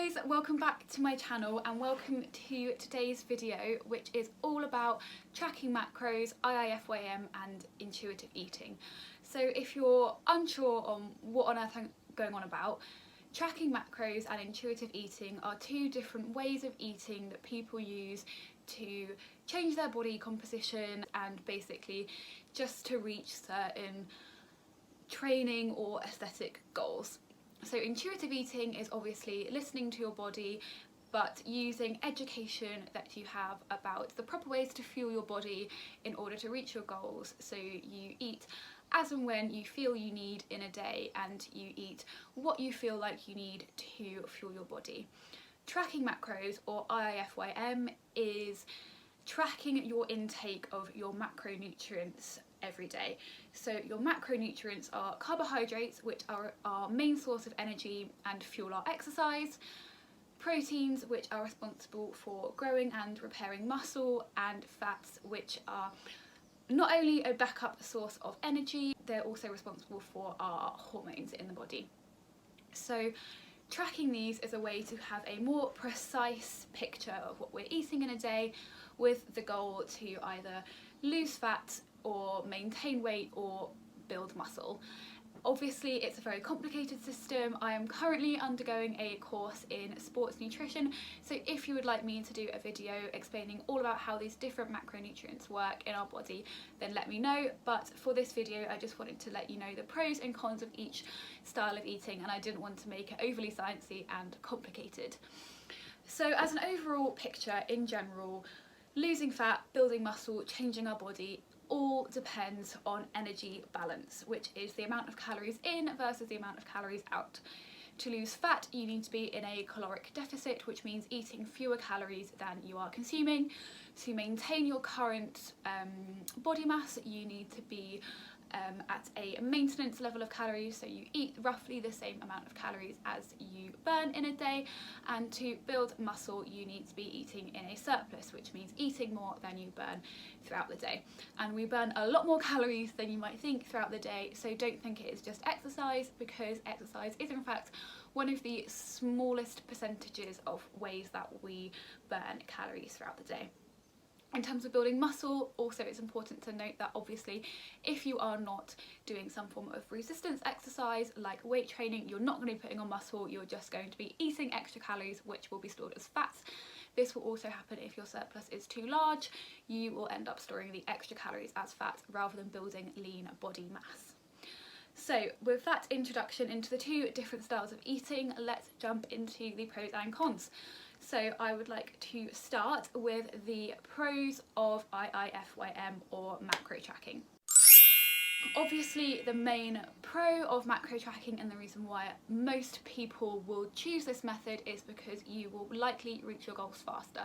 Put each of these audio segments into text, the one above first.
guys, welcome back to my channel and welcome to today's video, which is all about tracking macros, IIFYM and intuitive eating. So if you're unsure on what on earth I'm going on about, tracking macros and intuitive eating are two different ways of eating that people use to change their body composition and basically just to reach certain training or aesthetic goals. So intuitive eating is obviously listening to your body, but using education that you have about the proper ways to fuel your body in order to reach your goals. So you eat as and when you feel you need in a day, and you eat what you feel like you need to fuel your body. Tracking macros, or IIFYM, is tracking your intake of your macronutrients every day. So your macronutrients are carbohydrates, which are our main source of energy and fuel our exercise, proteins, which are responsible for growing and repairing muscle, and fats, which are not only a backup source of energy, they're also responsible for our hormones in the body. So tracking these is a way to have a more precise picture of what we're eating in a day, with the goal to either lose fat or maintain weight or build muscle. Obviously it's a very complicated system. I am currently undergoing a course in sports nutrition, so if you would like me to do a video explaining all about how these different macronutrients work in our body, then let me know. But for this video I just wanted to let you know the pros and cons of each style of eating, and I didn't want to make it overly sciencey and complicated. So as an overall picture, in general, losing fat, building muscle, changing our body all depends on energy balance, which is the amount of calories in versus the amount of calories out. To lose fat, you need to be in a caloric deficit, which means eating fewer calories than you are consuming. To maintain your current body mass, you need to be at a maintenance level of calories, so you eat roughly the same amount of calories as you burn in a day. And to build muscle, you need to be eating in a surplus, which means eating more than you burn throughout the day. And we burn a lot more calories than you might think throughout the day, so don't think it is just exercise, because exercise is in fact one of the smallest percentages of ways that we burn calories throughout the day. In terms of building muscle, also it's important to note that obviously if you are not doing some form of resistance exercise like weight training, you're not going to be putting on muscle, you're just going to be eating extra calories which will be stored as fats. This will also happen if your surplus is too large. You will end up storing the extra calories as fat rather than building lean body mass. So with that introduction into the two different styles of eating, let's jump into the pros and cons. So I would like to start with the pros of IIFYM, or macro tracking. Obviously the main pro of macro tracking, and the reason why most people will choose this method, is because you will likely reach your goals faster.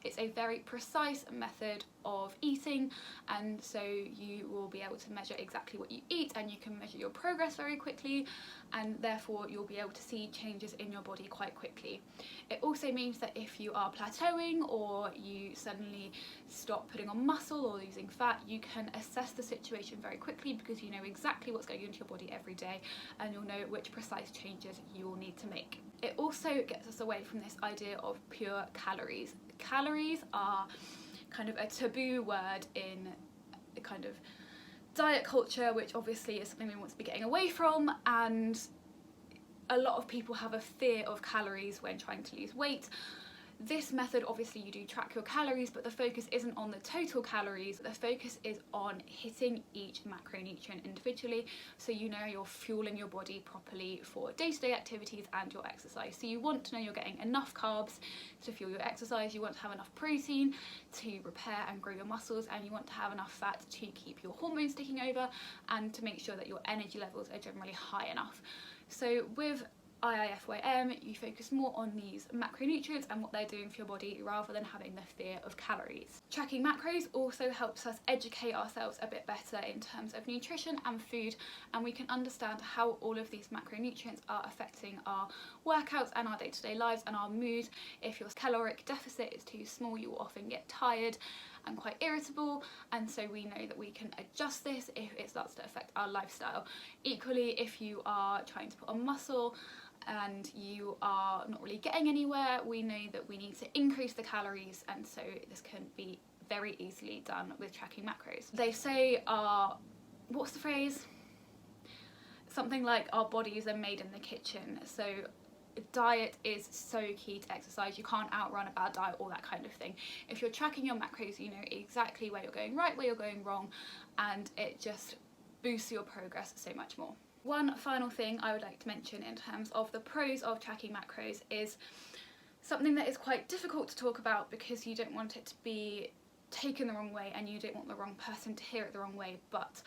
It's a very precise method of eating, and so you will be able to measure exactly what you eat, and you can measure your progress very quickly, and therefore you'll be able to see changes in your body quite quickly. It also means that if you are plateauing or you suddenly stop putting on muscle or losing fat, you can assess the situation very quickly, because you know exactly what's going into your body every day, and you'll know which precise changes you will need to make. It also gets us away from this idea of pure calories. Calories are kind of a taboo word in a kind of diet culture, which obviously is something we want to be getting away from, and a lot of people have a fear of calories when trying to lose weight. This method, obviously you do track your calories, but the focus isn't on the total calories, the focus is on hitting each macronutrient individually, so you know you're fueling your body properly for day-to-day activities and your exercise. So you want to know you're getting enough carbs to fuel your exercise, you want to have enough protein to repair and grow your muscles, and you want to have enough fat to keep your hormones ticking over and to make sure that your energy levels are generally high enough. So with IIFYM, you focus more on these macronutrients and what they're doing for your body, rather than having the fear of calories. Tracking macros also helps us educate ourselves a bit better in terms of nutrition and food, and we can understand how all of these macronutrients are affecting our workouts and our day-to-day lives and our mood. If your caloric deficit is too small, you will often get tired and quite irritable, and so we know that we can adjust this if it starts to affect our lifestyle. Equally, if you are trying to put on muscle and you are not really getting anywhere, we know that we need to increase the calories, and so this can be very easily done with tracking macros. They say what's the phrase? Something like our bodies are made in the kitchen. So diet is so key to exercise. You can't outrun a bad diet, all that kind of thing. If you're tracking your macros, you know exactly where you're going right, where you're going wrong, and it just boosts your progress so much more. One final thing I would like to mention in terms of the pros of tracking macros is something that is quite difficult to talk about because you don't want it to be taken the wrong way and you don't want the wrong person to hear it the wrong way, but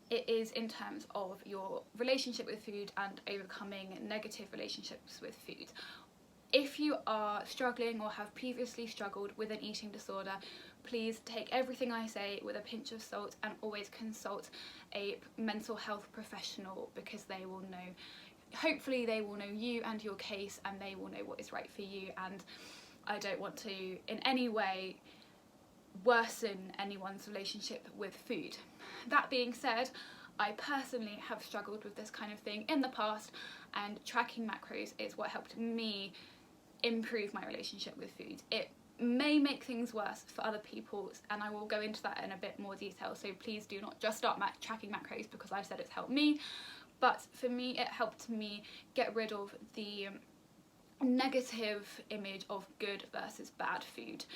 it is in terms of your relationship with food and overcoming negative relationships with food. If you are struggling or have previously struggled with an eating disorder, please take everything I say with a pinch of salt and always consult a mental health professional, because they will know, hopefully they will know you and your case, and they will know what is right for you, and I don't want to in any way worsen anyone's relationship with food. That being said, I personally have struggled with this kind of thing in the past, and tracking macros is what helped me improve my relationship with food. It may make things worse for other people, and I will go into that in a bit more detail, so please do not just start tracking macros because I said it's helped me. But for me, it helped me get rid of the negative image of good versus bad food.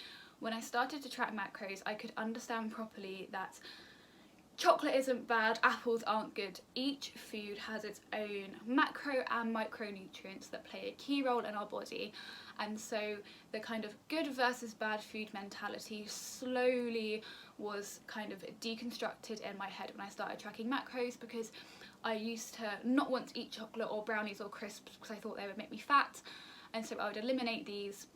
When I started to track macros, I could understand properly that chocolate isn't bad, apples aren't good. Each food has its own macro and micronutrients that play a key role in our body, and so the kind of good versus bad food mentality slowly was kind of deconstructed in my head when I started tracking macros, because I used to not want to eat chocolate or brownies or crisps because I thought they would make me fat, and so I would eliminate these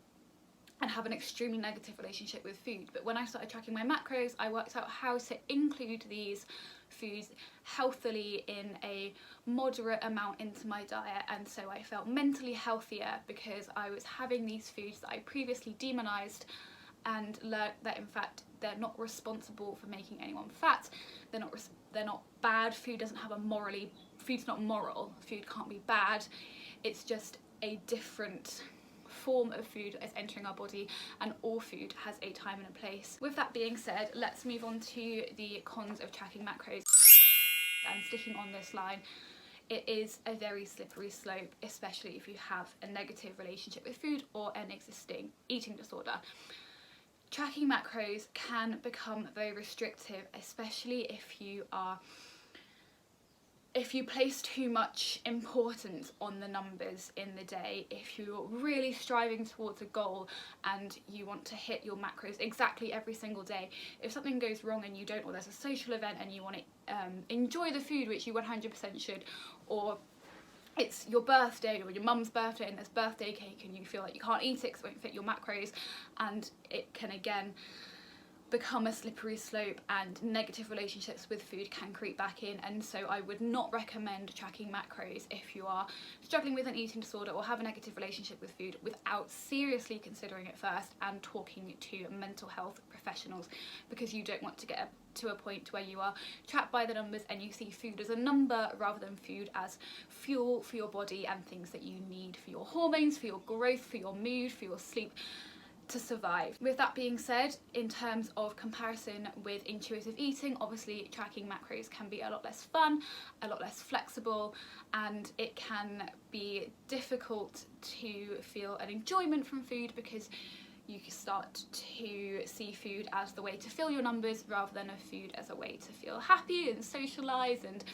and have an extremely negative relationship with food. But when I started tracking my macros, I worked out how to include these foods healthily in a moderate amount into my diet, and so I felt mentally healthier because I was having these foods that I previously demonized, and learned that in fact they're not responsible for making anyone fat. They're not bad. Food doesn't have food's not moral. Food can't be bad. It's just a different form of food that is entering our body, and all food has a time and a place. With that being said, let's move on to the cons of tracking macros. And sticking on this line, it is a very slippery slope, especially if you have a negative relationship with food or an existing eating disorder. Tracking macros can become very restrictive, especially if you place too much importance on the numbers in the day. If you're really striving towards a goal and you want to hit your macros exactly every single day, if something goes wrong and you don't, or there's a social event and you want to enjoy the food, which you 100% should, or it's your birthday or your mum's birthday and there's birthday cake and you feel like you can't eat it because it won't fit your macros, and it can again become a slippery slope, and negative relationships with food can creep back in. And so I would not recommend tracking macros if you are struggling with an eating disorder or have a negative relationship with food without seriously considering it first and talking to mental health professionals, because you don't want to get to a point where you are trapped by the numbers and you see food as a number rather than food as fuel for your body and things that you need for your hormones, for your growth, for your mood, for your sleep, to survive. With that being said, in terms of comparison with intuitive eating, obviously tracking macros can be a lot less fun, a lot less flexible, and it can be difficult to feel an enjoyment from food because you start to see food as the way to fill your numbers rather than a food as a way to feel happy and socialise and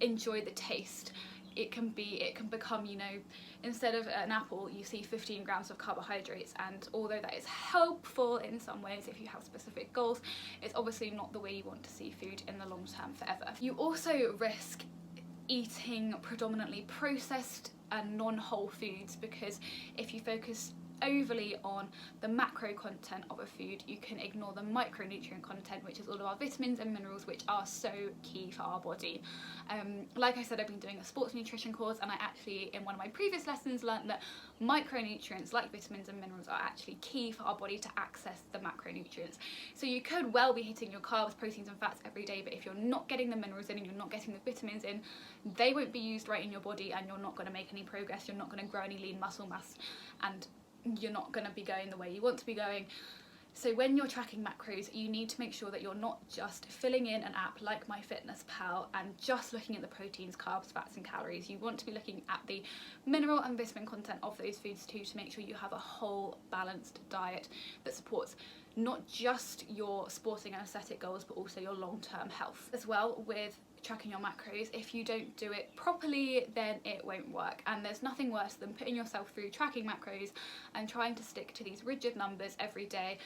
enjoy the taste. It can become, you know, instead of an apple you see 15 grams of carbohydrates, and although that is helpful in some ways if you have specific goals, it's obviously not the way you want to see food in the long term forever. You also risk eating predominantly processed and non-whole foods, because if you focus overly on the macro content of a food, you can ignore the micronutrient content, which is all of our vitamins and minerals, which are so key for our body. Like I said, I've been doing a sports nutrition course, and I actually, in one of my previous lessons, learned that micronutrients like vitamins and minerals are actually key for our body to access the macronutrients. So you could well be hitting your carbs, proteins and fats every day, but if you're not getting the minerals in and you're not getting the vitamins in, they won't be used right in your body and you're not going to make any progress, you're not going to grow any lean muscle mass, and you're not going to be going the way you want to be going. So when you're tracking macros, you need to make sure that you're not just filling in an app like MyFitnessPal and just looking at the proteins, carbs, fats and calories. You want to be looking at the mineral and vitamin content of those foods too, to make sure you have a whole balanced diet that supports not just your sporting and aesthetic goals, but also your long-term health. As well, with tracking your macros, if you don't do it properly, then it won't work, and there's nothing worse than putting yourself through tracking macros and trying to stick to these rigid numbers every day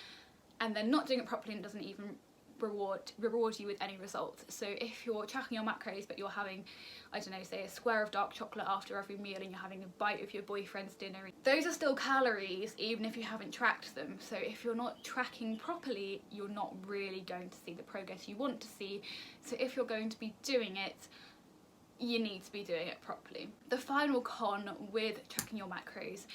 and then not doing it properly, and doesn't even reward you with any results. So if you're tracking your macros but you're having, I don't know, say a square of dark chocolate after every meal, and you're having a bite of your boyfriend's dinner, those are still calories even if you haven't tracked them. So if you're not tracking properly, you're not really going to see the progress you want to see. So if you're going to be doing it, you need to be doing it properly. The final con with tracking your macros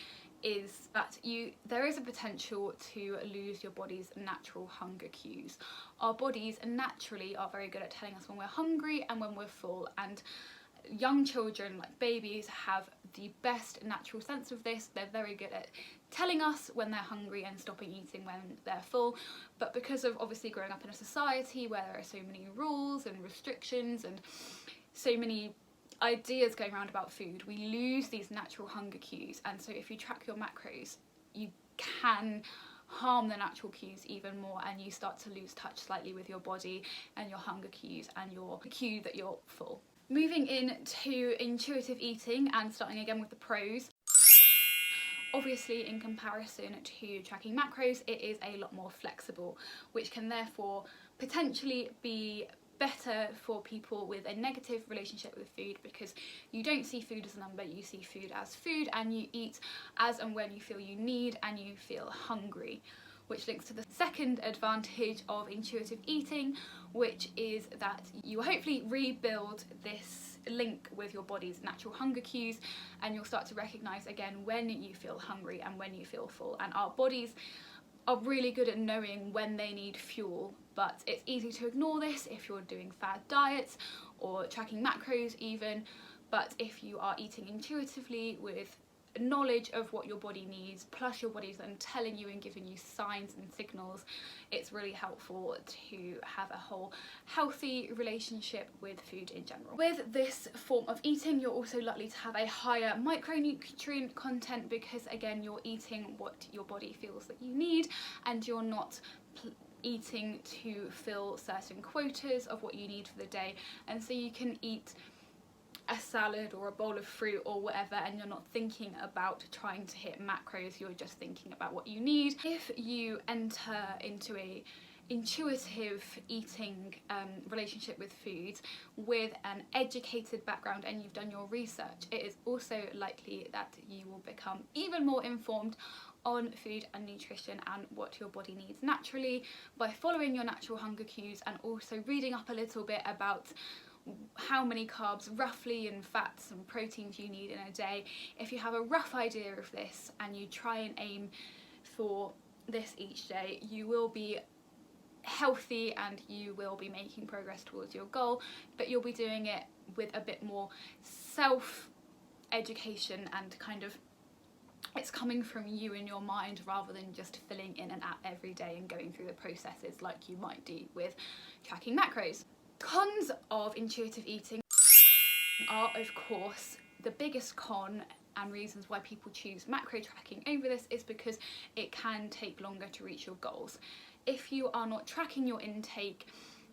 is that there is a potential to lose your body's natural hunger cues. Our bodies naturally are very good at telling us when we're hungry and when we're full, and young children, like babies, have the best natural sense of this. They're very good at telling us when they're hungry and stopping eating when they're full. But because of obviously growing up in a society where there are so many rules and restrictions and so many ideas going around about food, we lose these natural hunger cues. And so if you track your macros, you can harm the natural cues even more, and you start to lose touch slightly with your body and your hunger cues and your cue that you're full. Moving into intuitive eating and starting again with the pros. Obviously, in comparison to tracking macros, it is a lot more flexible, which can therefore potentially be better for people with a negative relationship with food, because you don't see food as a number, you see food as food, and you eat as and when you feel you need and you feel hungry. Which links to the second advantage of intuitive eating, which is that you hopefully rebuild this link with your body's natural hunger cues, and you'll start to recognise again when you feel hungry and when you feel full. And our bodies are really good at knowing when they need fuel, but it's easy to ignore this if you're doing fad diets or tracking macros even. But if you are eating intuitively with knowledge of what your body needs, plus your body's then telling you and giving you signs and signals, it's really helpful to have a whole healthy relationship with food in general. With this form of eating, you're also likely to have a higher micronutrient content, because again, you're eating what your body feels that you need, and you're not eating to fill certain quotas of what you need for the day. And so you can eat a salad or a bowl of fruit or whatever, and you're not thinking about trying to hit macros, you're just thinking about what you need. If you enter into a intuitive eating relationship with food with an educated background and you've done your research, it is also likely that you will become even more informed on food and nutrition and what your body needs naturally by following your natural hunger cues, and also reading up a little bit about how many carbs roughly and fats and proteins you need in a day. If you have a rough idea of this and you try and aim for this each day, you will be healthy and you will be making progress towards your goal, but you'll be doing it with a bit more self-education, and kind of it's coming from you in your mind rather than just filling in an app every day and going through the processes like you might do with tracking macros. Cons of intuitive eating are, of course, the biggest con and reasons why people choose macro tracking over this is because it can take longer to reach your goals. If you are not tracking your intake,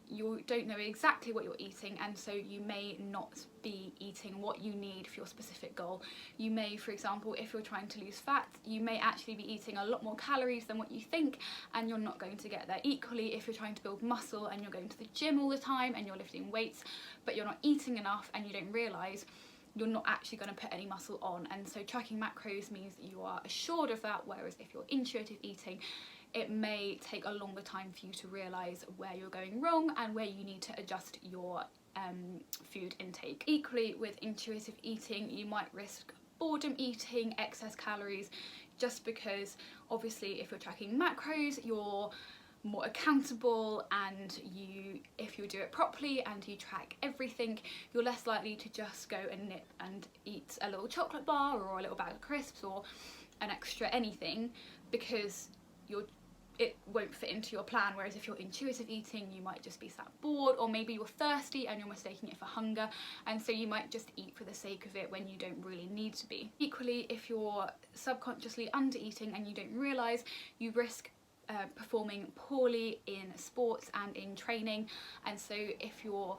you don't know exactly what you're eating, and so you may not be eating what you need for your specific goal. You may, for example, if you're trying to lose fat, you may actually be eating a lot more calories than what you think, and you're not going to get there. Equally, if you're trying to build muscle and you're going to the gym all the time and you're lifting weights, but you're not eating enough and you don't realise, you're not actually going to put any muscle on. And so tracking macros means that you are assured of that, whereas if you're intuitive eating, it may take a longer time for you to realise where you're going wrong and where you need to adjust your food intake. Equally, with intuitive eating, you might risk boredom eating, excess calories, just because obviously if you're tracking macros, you're more accountable, and if you do it properly and you track everything, you're less likely to just go and nip and eat a little chocolate bar or a little bag of crisps or an extra anything, because it won't fit into your plan. Whereas if you're intuitive eating, you might just be sat bored, or maybe you're thirsty and you're mistaking it for hunger, and so you might just eat for the sake of it when you don't really need to be. Equally, if you're subconsciously under eating and you don't realise, you risk performing poorly in sports and in training. And so if you're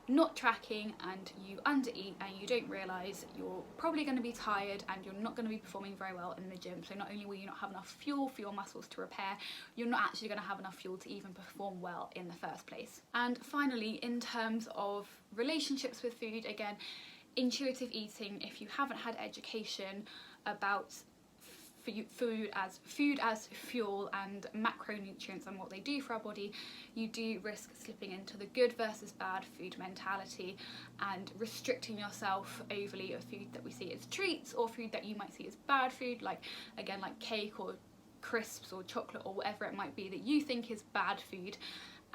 not tracking and you undereat and you don't realise, you're probably going to be tired and you're not going to be performing very well in the gym. So not only will you not have enough fuel for your muscles to repair, you're not actually going to have enough fuel to even perform well in the first place. And finally, in terms of relationships with food, again, intuitive eating, if you haven't had education about food as fuel and macronutrients and what they do for our body, you do risk slipping into the good versus bad food mentality and restricting yourself overly of food that we see as treats, or food that you might see as bad food, like cake or crisps or chocolate or whatever it might be that you think is bad food.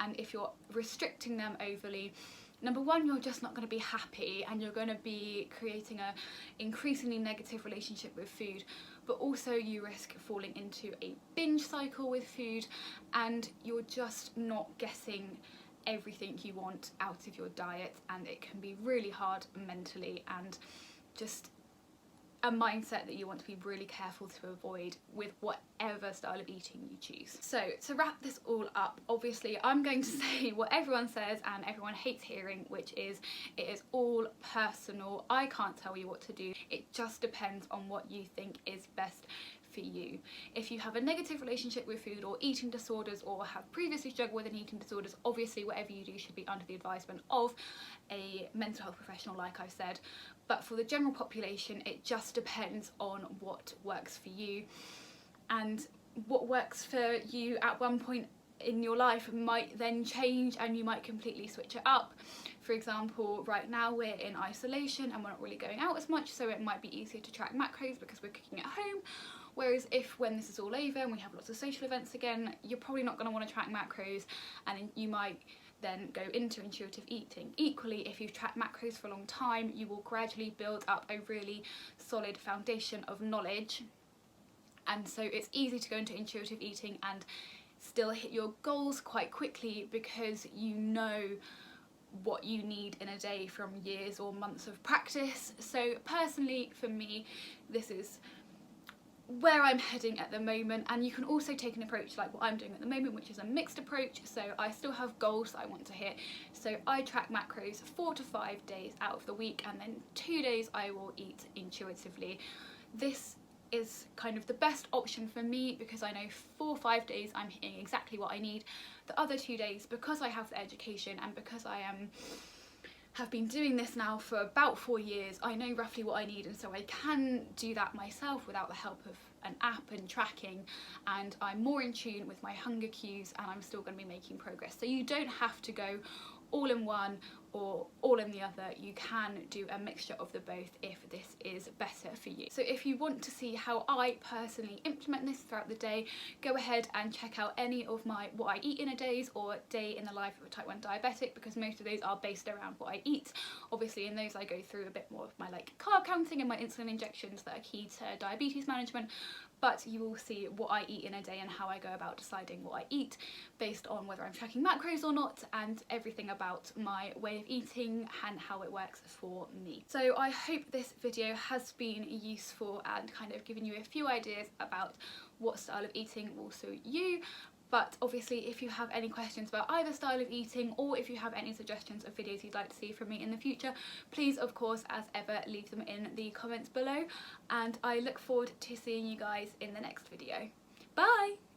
And if you're restricting them overly, number one, you're just not going to be happy and you're going to be creating an increasingly negative relationship with food, but also you risk falling into a binge cycle with food, and you're just not getting everything you want out of your diet, and it can be really hard mentally and just a mindset that you want to be really careful to avoid with whatever style of eating you choose. So to wrap this all up, obviously I'm going to say what everyone says and everyone hates hearing, which is it is all personal. I can't tell you what to do. It just depends on what you think is best for you. If you have a negative relationship with food or eating disorders, or have previously struggled with an eating disorders, obviously whatever you do should be under the advisement of a mental health professional, like I've said. But for the general population, it just depends on what works for you, and what works for you at one point in your life might then change and you might completely switch it up. For example, right now we're in isolation and we're not really going out as much, so it might be easier to track macros because we're cooking at home. Whereas when this is all over and we have lots of social events again, you're probably not going to want to track macros, and you might then go into intuitive eating. Equally, if you've tracked macros for a long time, you will gradually build up a really solid foundation of knowledge, and so it's easy to go into intuitive eating and still hit your goals quite quickly because you know what you need in a day from years or months of practice. So personally, for me, this is where I'm heading at the moment, and you can also take an approach like what I'm doing at the moment, which is a mixed approach. So I still have goals that I want to hit, so I track macros 4 to 5 days out of the week, and then 2 days I will eat intuitively. This is kind of the best option for me because I know 4 or 5 days I'm hitting exactly what I need. The other 2 days, because I have the education and because I have been doing this now for about 4 years, I know roughly what I need, and so I can do that myself without the help of an app and tracking, and I'm more in tune with my hunger cues, and I'm still going to be making progress. So you don't have to go all in one or all in the other. You can do a mixture of the both if this is better for you. So if you want to see how I personally implement this throughout the day, go ahead and check out any of my what I eat in a days or day in the life of a type 1 diabetic, because most of those are based around what I eat. Obviously in those I go through a bit more of my carb counting and my insulin injections that are key to diabetes management, but you will see what I eat in a day and how I go about deciding what I eat based on whether I'm tracking macros or not, and everything about my way of eating and how it works for me. So I hope this video has been useful and kind of given you a few ideas about what style of eating will suit you. But obviously if you have any questions about either style of eating, or if you have any suggestions of videos you'd like to see from me in the future, please of course as ever leave them in the comments below, and I look forward to seeing you guys in the next video. Bye!